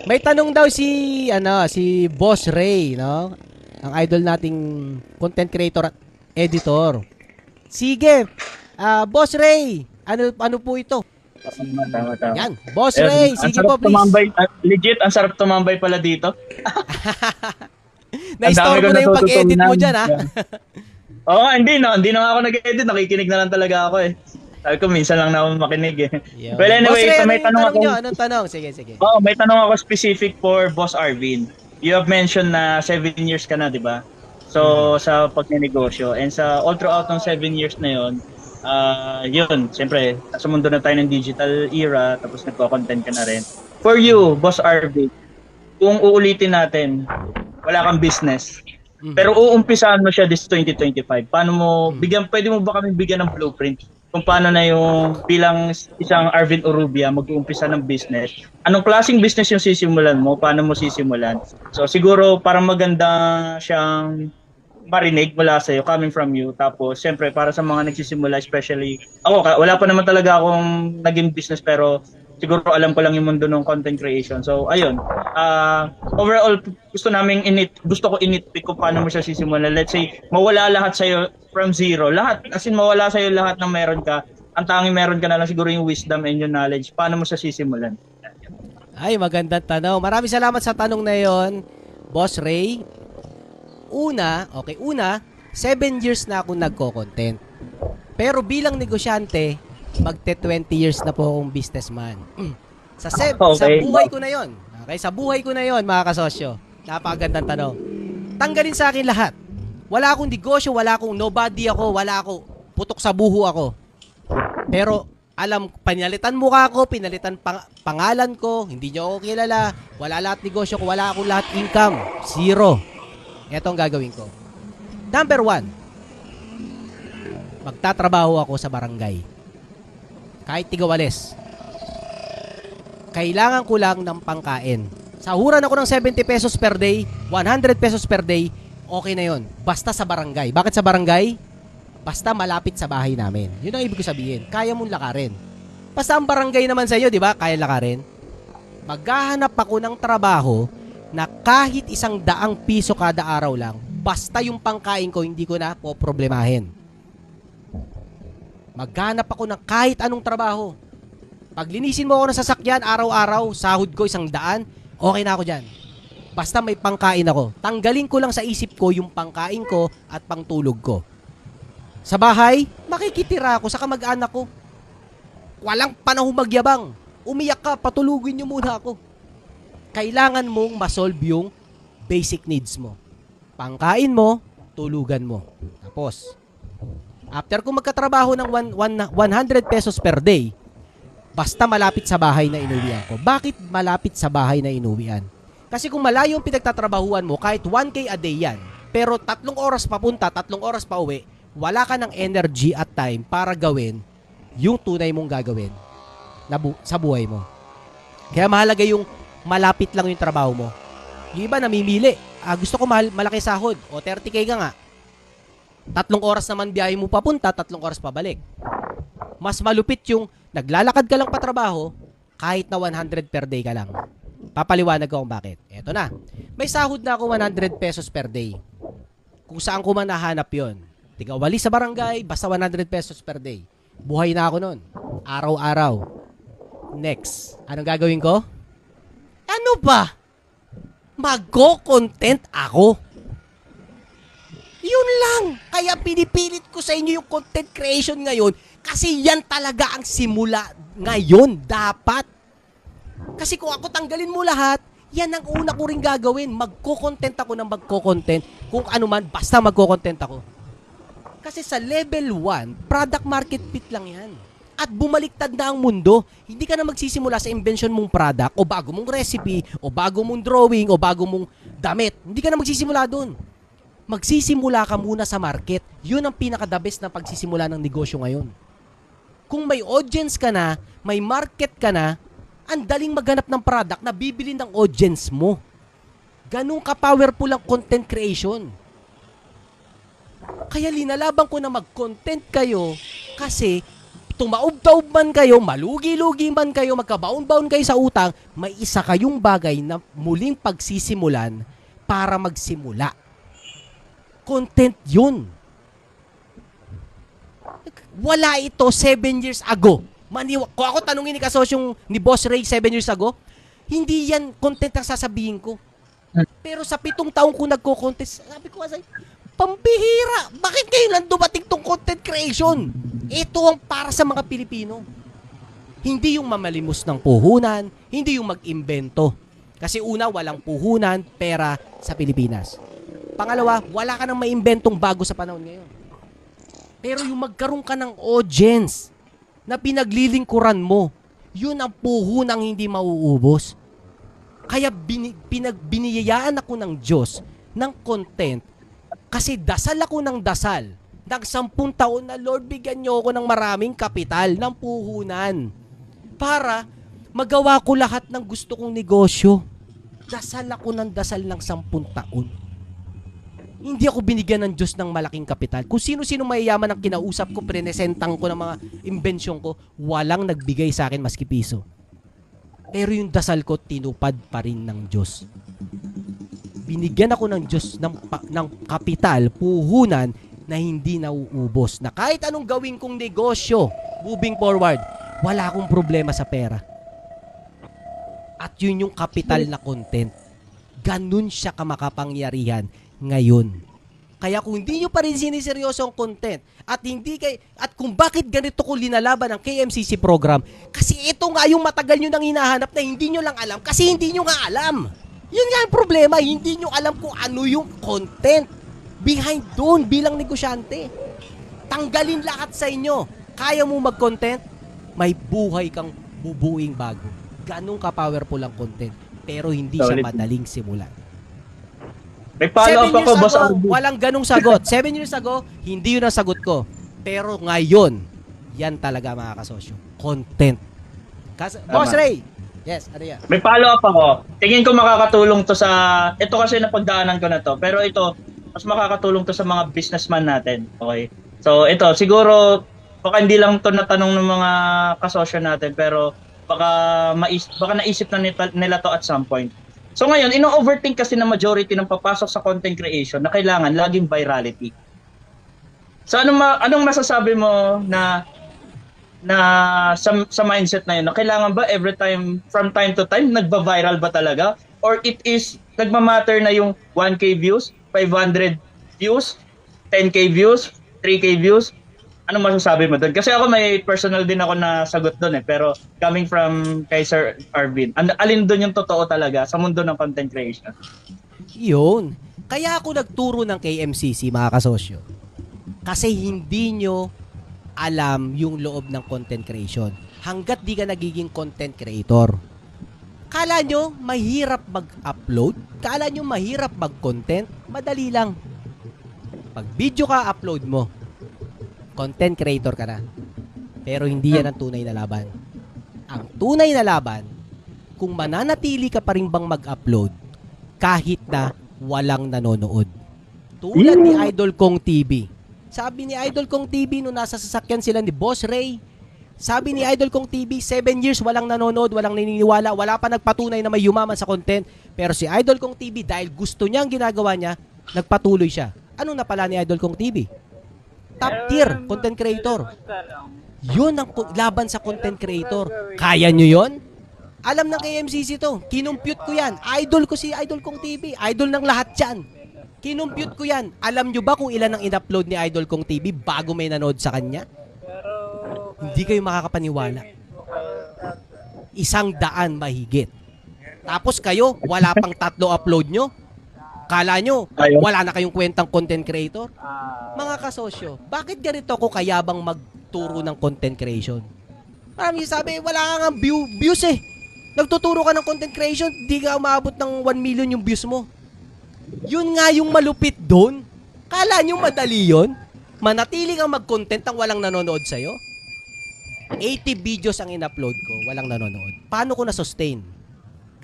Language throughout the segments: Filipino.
May tanong daw si Boss Ray, no? Ang idol nating content creator at editor. Sige, Boss Ray, ano po ito? Tama, tama, tama. Yan, Boss Ayun, Ray, ang sige sarap po please. tumambay. Legit, ang sarap tumambay pala dito. Ang dami Na-store ko mo na yung pag-edit mo natututunan. dyan, ha? Yeah. Oo, hindi na nga ako nag-edit. Nakikinig na lang talaga ako eh. Sabi ko, minsan lang na ako makinig eh. Yun. Well, Boss anyway, Ray, so ano may yung tanong tanong ako. nyo? Anong tanong? Sige, sige. Oo, may tanong ako specific for Boss Arvin. You have mentioned na 7 years ka na, di ba? So, sa pagnenegosyo. And sa all throughout ng 7 years na yon, yun, siyempre, sa mundo na tayo ng digital era, tapos nagko-content ka na rin. For you, Boss Arvin, kung uulitin natin, wala kang business, pero uumpisahan mo siya this 2025. Paano mo, pwede mo ba kami bigyan ng blueprint kung paano na yung bilang isang Arvin Urrubia mag-uumpisa ng business? Anong klaseng business yung sisimulan mo? Paano mo sisimulan? So siguro parang maganda siyang marinig mula sa iyo, coming from you. Tapos siyempre para sa mga nagsisimula, especially ako, wala pa naman talaga akong naging business pero siguro alam ko lang yung mundo ng content creation. So ayun, overall gusto ko initpick kung paano mo siya sisimulan. Let's say mawala lahat sa iyo from zero. Lahat, as in mawala sa iyo lahat ng meron ka. Ang tanging meron ka na lang siguro yung wisdom and yung knowledge. Paano mo siya sisimulan? Ay, magandang tanong. Maraming salamat sa tanong na yon, Boss Ray. Una, 7 years na ako nagko-content. Pero bilang negosyante, magte 20 years na po akong businessman. Sa buhay ko na yon. Okay, sa buhay ko na yon, mga kasosyo. Napakagandang tanong. Tanggalin sa akin lahat. Wala akong negosyo, wala akong nobody ako, wala ako. Putok sa buho ako. Pero pinalitan mukha ko, pinalitan pangalan ko, hindi nyo ako kilala, wala lahat negosyo ko, wala akong lahat income. Zero. Ito ang gagawin ko. Number 1, magtatrabaho ako sa barangay. Kahit tigawales. Kailangan ko lang ng pangkain. Sahuran ako ng 70 pesos per day, 100 pesos per day, okay na yon. Basta sa barangay. Bakit sa barangay? Basta malapit sa bahay namin. Yun ang ibig ko sabihin. Kaya mong lakarin. Basta ang barangay naman sa iyo, di ba? Kaya lakarin. Maghahanap ako ng trabaho na kahit 100 piso kada araw lang, basta yung pangkain ko, hindi ko na poproblemahin. Maghanap ako ng kahit anong trabaho. Paglinisin mo ako ng sasakyan, araw-araw, sahod ko 100, okay na ako dyan. Basta may pangkain ako. Tanggalin ko lang sa isip ko yung pangkain ko at pangtulog ko. Sa bahay, makikitira ako sa kamag-anak ko. Walang panahon magyabang. Umiyak ka, patulugin nyo muna ako. Kailangan mong masolve yung basic needs mo. Pangkain mo, tulugan mo. Tapos, after ko magkatrabaho ng 100 pesos per day, basta malapit sa bahay na inuwian ko. Bakit malapit sa bahay na inuwian? Kasi kung malayo yung pinagtatrabahuan mo, kahit 1K a day yan, pero 3 oras papunta, 3 oras pa uwi, wala ka ng energy at time para gawin yung tunay mong gagawin sa buhay mo. Kaya mahalaga yung malapit lang yung trabaho mo. Yung iba namimili. Gusto ko malaki sahod. O 30K ka nga. 3 oras naman biyahe mo papunta, 3 oras pabalik. Mas malupit yung naglalakad ka lang pa trabaho kahit na 100 per day ka lang. Papaliwanag ko kung bakit. Eto na. May sahod na ako 100 pesos per day. Kung saan ko man nahanap yon. Tigawali sa barangay, basta 100 pesos per day. Buhay na ako nun. Araw-araw. Next. Anong gagawin ko? Ano ba? Magko-content ako. Yun lang. Kaya pinipilit ko sa inyo yung content creation ngayon kasi yan talaga ang simula ngayon. Dapat. Kasi kung ako tanggalin mo lahat, yan ang una ko rin gagawin. Magko-content ako ng magko-content. Kung ano man, basta magko-content ako. Kasi sa level 1, product market fit lang yan. At bumaliktad na ang mundo. Hindi ka na magsisimula sa invention mong product o bago mong recipe o bago mong drawing o bago mong damit. Hindi ka na magsisimula doon. Magsisimula ka muna sa market. Yun ang pinaka-the best na pagsisimula ng negosyo ngayon. Kung may audience ka na, may market ka na, ang daling maghanap ng product na bibili ng audience mo. Ganun ka-powerful ang content creation. Kaya linalaban ko na mag-content kayo kasi tumaob-taob man kayo, malugi-lugi man kayo, magkabaon-baon kayo sa utang, may isa kayong bagay na muling pagsisimulan para magsimula. Content yun. Wala ito 7 years ago. Kung ako tanungin ni kasosyong ni Boss Ray 7 years ago, hindi yan content ang sasabihin ko. Pero sa 7 taong ko nagko-contest, sabi ko, pambihira. Bakit ngayon lang dumating tong content creation? Ito ang para sa mga Pilipino. Hindi yung mamalimos ng puhunan, hindi yung mag-imbento. Kasi una, walang puhunan, pera sa Pilipinas. Pangalawa, wala ka nang maimbentong bago sa panahon ngayon. Pero yung magkaroon ka ng audience na pinaglilingkuran mo, yun ang puhunang hindi mauubos. Kaya biniyayaan ako ng Diyos ng content kasi dasal ako ng dasal. Nag 10 taon na, Lord, bigyan niyo ako ng maraming kapital ng puhunan para magawa ko lahat ng gusto kong negosyo. Dasal ako ng dasal ng 10 taon. Hindi ako binigyan ng Diyos ng malaking kapital. Kung sino-sino mayayaman ang kinausap ko, prenesentang ko ng mga imbensyon ko, walang nagbigay sa akin maski piso. Pero yung dasal ko, tinupad pa rin ng Diyos. Binigyan ako ng Diyos ng kapital, puhunan, na hindi nauubos. Na kahit anong gawin kong negosyo, moving forward, wala akong problema sa pera. At yun yung kapital na content. Ganun siya kamakapangyarihan ngayon. Kaya kung hindi nyo pa rin siniseryoso ang content at kung bakit ganito ko linalaban ang KMCC program, kasi ito nga yung matagal nyo nang hinahanap na hindi nyo lang alam kasi hindi nyo nga alam. Yun nga ang problema, hindi nyo alam kung ano yung content behind doon bilang negosyante. Tanggalin lahat sa inyo. Kaya mo mag-content, may buhay kang bubuing bago. Ganun ka-powerful ang content, pero hindi siya madaling simulan. May follow-up 7 years ako, Boss ago, Arvin. walang ganung sagot. 7 years ago, hindi yun ang sagot ko. Pero ngayon, yan talaga mga kasosyo. Content. Boss Ray! Yes, ano yan? May follow-up ako. Tingin ko makakatulong to sa... Ito kasi napagdaanan ko na to. Pero ito, mas makakatulong to sa mga businessman natin. Okay? So ito, siguro, baka hindi lang to natanong ng mga kasosyo natin, pero baka naisip na nila to at some point. So ngayon, ino-overthink kasi ng majority ng papasok sa content creation na kailangan laging virality. So anong masasabi mo na sa mindset na yun? Na kailangan ba every time, from time to time, nagba-viral ba talaga? Or it is, nagmamatter na yung 1K views, 500 views, 10K views, 3K views? Anong masasabi mo doon? Kasi ako may personal din ako na sagot doon pero coming from kay Sir Arvin, alin doon yung totoo talaga sa mundo ng content creation? Yun. Kaya ako nagturo ng KMCC, mga kasosyo. Kasi hindi nyo alam yung loob ng content creation. Hanggat di ka nagiging content creator. Kala nyo mahirap mag-upload? Kala nyo mahirap mag-content? Madali lang. Pag video ka, upload mo. Content creator ka na. Pero hindi yan ang tunay na laban. Ang tunay na laban, kung mananatili ka pa rin bang mag-upload kahit na walang nanonood. Tulad ni Idol Kong TV. Sabi ni Idol Kong TV nung nasa sasakyan sila ni Boss Ray, sabi ni Idol Kong TV, 7 years walang nanonood, walang naniniwala, wala pa nagpatunay na may yumaman sa content. Pero si Idol Kong TV, dahil gusto niya ang ginagawa niya, nagpatuloy siya. Anong napala ni Idol Kong TV? Top tier content creator. Yun ang laban sa content creator. Kaya nyo yun? Alam ng KMCC to. Kinumpute ko yan. Idol ko si Idol Kong TV. Idol ng lahat yan. Kinumpute ko yan. Alam nyo ba kung ilan ang in-upload ni Idol Kong TV bago may nanood sa kanya? Hindi kayo makakapaniwala. 100 mahigit. Tapos kayo, wala pang 3 upload nyo? Kala nyo, wala na kayong kwentang content creator? Mga kasosyo, bakit ganito ako kayabang magturo ng content creation? Marami sabi, wala ka nga views eh. Nagtuturo ka ng content creation, di ka umabot ng 1 million yung views mo. Yun nga yung malupit doon. Kala nyo madali yun? Manatili kang mag-content ang walang nanonood sa'yo? 80 videos ang in-upload ko, walang nanonood. Paano ko na-sustain?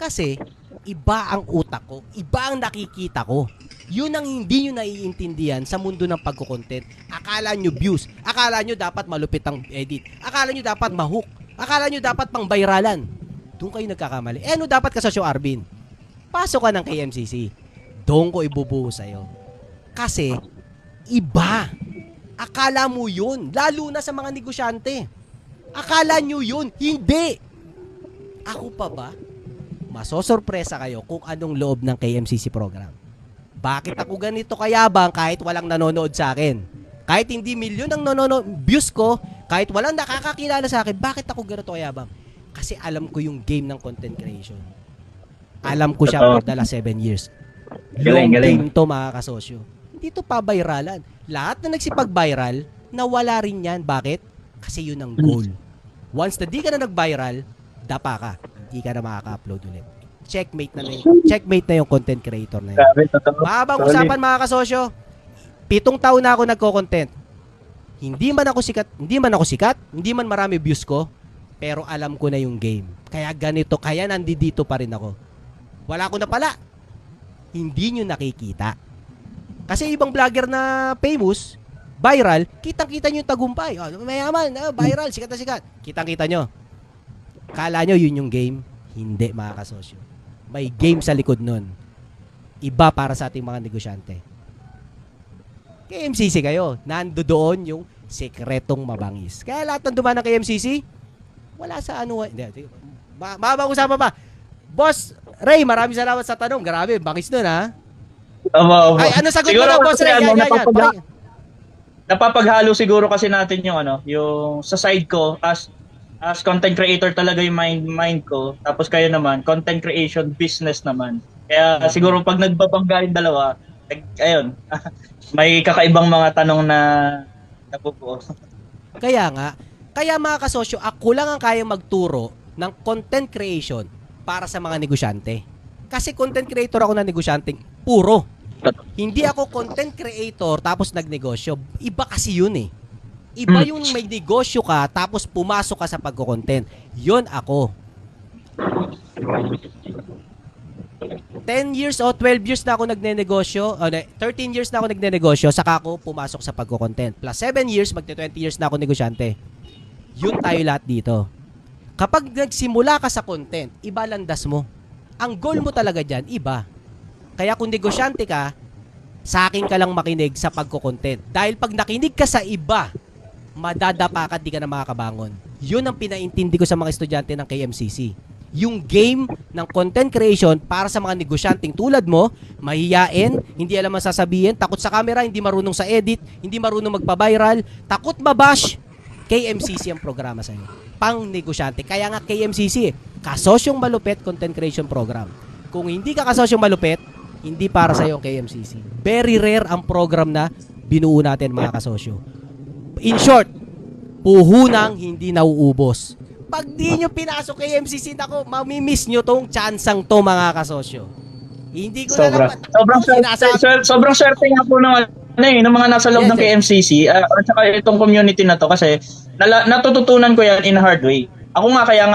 Kasi, iba ang utak ko, iba ang nakikita ko. Yun ang hindi nyo naiintindihan sa mundo ng pagkukontent. Akala nyo views. Akala nyo dapat malupit ang edit. Akala nyo dapat mahook. Akala nyo dapat pang viralen. Doon kayo nagkakamali. Ano dapat kasosyo Arvin? Pasok ka ng KMCC. Doon ko ibubuhos sa'yo. Kasi, iba. Akala mo yun. Lalo na sa mga negosyante. Akala nyo yun. Hindi. Ako pa ba? Masosorpresa kayo kung anong loob ng KMCC program. Bakit ako ganito kayabang kahit walang nanonood sa akin? Kahit hindi milyon ang nanonood, views ko, kahit walang nakakakilala sa akin, bakit ako ganito kayabang? Kasi alam ko yung game ng content creation. Alam ko siya for the last 7 years. Long game to mga kasosyo. Hindi to pa-viralan. Lahat na nagsipag-viral, nawala rin yan. Bakit? Kasi yun ang goal. Once na di ka na nag-viral, dapa ka. Hindi ka na makaka-upload ulit. Checkmate na yung content creator na yun. Mahabang usapan mga kasosyo. 7 taon na ako nagko-content. Hindi man ako sikat, hindi man marami views ko, pero alam ko na yung game. Kaya ganito, kaya nandito pa rin ako. Wala ko na pala. Hindi nyo nakikita. Kasi ibang vlogger na famous, viral, kitang-kita nyo yung tagumpay. Oh, mayaman, viral, sikat na sikat. Kitang-kita nyo. Kala nyo yun yung game? Hindi mga kasosyo. May game sa likod nun. Iba para sa ating mga negosyante. KMCC kayo. Nando doon yung sekretong mabangis. Kaya lahat ng dumaan ng KMCC, wala sa ano. Mabang-usapan pa. Boss Ray, maraming salamat sa tanong. Grabe, bangis nun ha. Ay, ano sagot mo na, Boss Ray? Napapaghalo siguro kasi natin yung yung sa side ko as content creator talaga yung mind ko. Tapos kayo naman, content creation business naman. Kaya siguro pag nagbabangga yung dalawa, ayun, may kakaibang mga tanong na napupuo. Kaya mga kasosyo, ako lang ang kayang magturo ng content creation para sa mga negosyante. Kasi content creator ako na negosyanteng puro. Hindi ako content creator tapos nagnegosyo. Iba kasi yun eh. Iba yung may negosyo ka tapos pumasok ka sa pagko-content. Yun ako. 10 years o 12 years na ako nagnenegosyo, 13 years na ako nagnenegosyo, saka ako pumasok sa pagko-content. Plus 7 years, magte-20 years na ako negosyante. Yun tayo lahat dito. Kapag nagsimula ka sa content, iba landas mo. Ang goal mo talaga dyan, iba. Kaya kung negosyante ka, sa akin ka lang makinig sa pagko-content. Dahil pag nakinig ka sa iba, madadapa ka, di ka na makakabangon. Yun ang pinaintindi ko sa mga estudyante ng KMCC. Yung game ng content creation para sa mga negosyanteng tulad mo, mahiyain, hindi alam ang sasabihin, takot sa camera, hindi marunong sa edit, hindi marunong magpa-viral, takot mabash, KMCC ang programa sa'yo. Pang negosyante. Kaya nga KMCC, kasosyong malupit content creation program. Kung hindi ka kasosyong malupit, hindi para sa'yo ang KMCC. Very rare ang program na binuo natin mga kasosyo. In short, puhunang hindi nauubos. Pag di nyo pinasok kay MCC, nako, mamimiss nyo tong chansang to mga kasosyo. Hindi ko na sobrang swerte nga po ng mga nasa loob ng KMCC at saka itong community na to kasi natututunan ko yan in a hard way. Ako nga kaya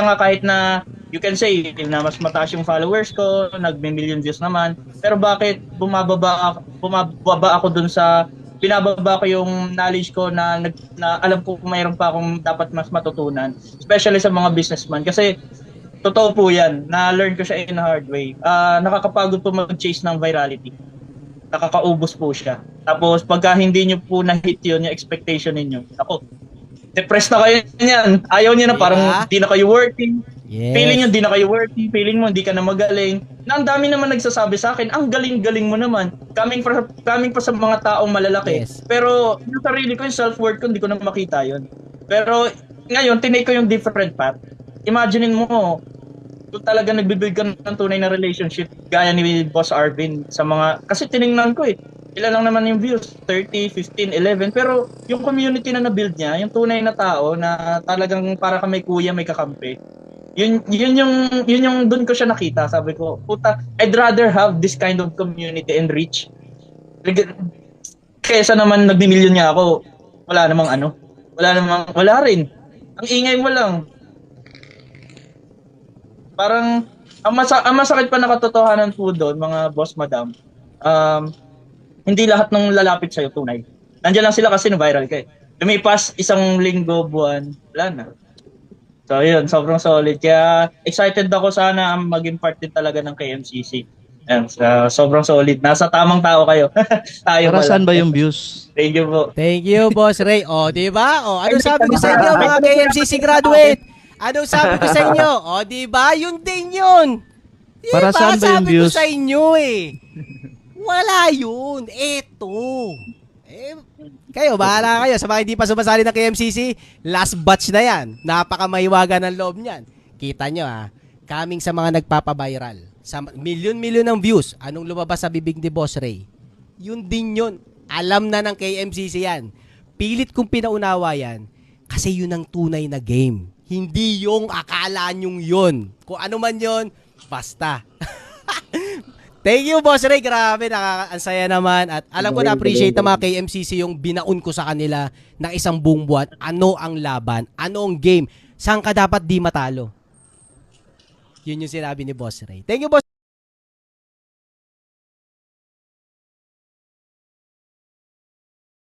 nga kahit na you can say na mas mataas yung followers ko, nagme-million views naman, pero bakit bumababa ako dun sa binababa ko yung knowledge ko na alam ko kung mayroon pa akong dapat mas matutunan, especially sa mga businessman kasi totoo po yan, na-learn ko siya in a hard way. Nakakapagod po mag-chase ng virality. Nakakaubos po siya. Tapos pagka hindi nyo po na-hit yun, yung expectation ninyo, ako, depressed na kayo niyan. Ayaw niyo na, parang di na kayo working. Yes. Feeling nyo, di na kayo working. Feeling mo, di ka na magaling. Na ang dami naman nagsasabi sa akin, ang galing-galing mo naman. Coming pa sa mga taong malalaki. Yes. Pero yung sarili ko, yung self-worth ko, hindi ko na makita yun. Pero ngayon, tinake ko yung different path. Imaginein mo, kung talaga nagbibuild ka ng tunay na relationship, gaya ni Boss Arvin sa mga, kasi tinignan ko ilan lang naman yung views, 30, 15, 11, pero yung community na na-build niya, yung tunay na tao na talagang para ka may kuya, may kakampi, yun yung doon ko siya nakita. Sabi ko, puta, I'd rather have this kind of community and reach kaysa naman nagmi-million nga ako, wala rin. Ang ingay mo lang. Parang ang masakit pa na katotohanan po doon, mga boss madam, hindi lahat ng lalapit sa'yo tunay. Nandiyan lang sila kasi viral ka eh. Lumipas isang linggo, buwan, wala na. So yun, sobrang solid. Kaya excited ako sana maging part din talaga ng KMCC. Yan, sobrang solid. Nasa tamang tao kayo. Tayo Para pala. saan ba yung views? Thank you po. Thank you, Boss Ray. O, di ba? O, ano sabi ko sa inyo, mga KMCC graduate? Ano sabi ko sa inyo? O, di ba? Yun din yun. Di Para ba? saan ba yung Sabi views? ko sa inyo eh. Wala yun. Eto. Kayo, bahala kayo. Sa mga hindi pa sumasali ng KMCC, last batch na yan. Napakamahiwaga ng loob niyan. Kita nyo ha, coming sa mga nagpapaviral. Sa milyon-milyon ng views, anong lumabas sa bibig ni Boss Ray? Yun din yun. Alam na ng KMCC yan. Pilit kong pinaunawa yan kasi yun ang tunay na game. Hindi yung akala nyong yun. Kung ano man yun, basta. Thank you, Boss Ray. Grabe, nakakaansaya naman. At alam ko na-appreciate ng mga KMCC yung binaon ko sa kanila ng isang buong buwan. Ano ang laban? Ano ang game? Saan ka dapat di matalo? Yun yung sinabi ni Boss Ray. Thank you, Boss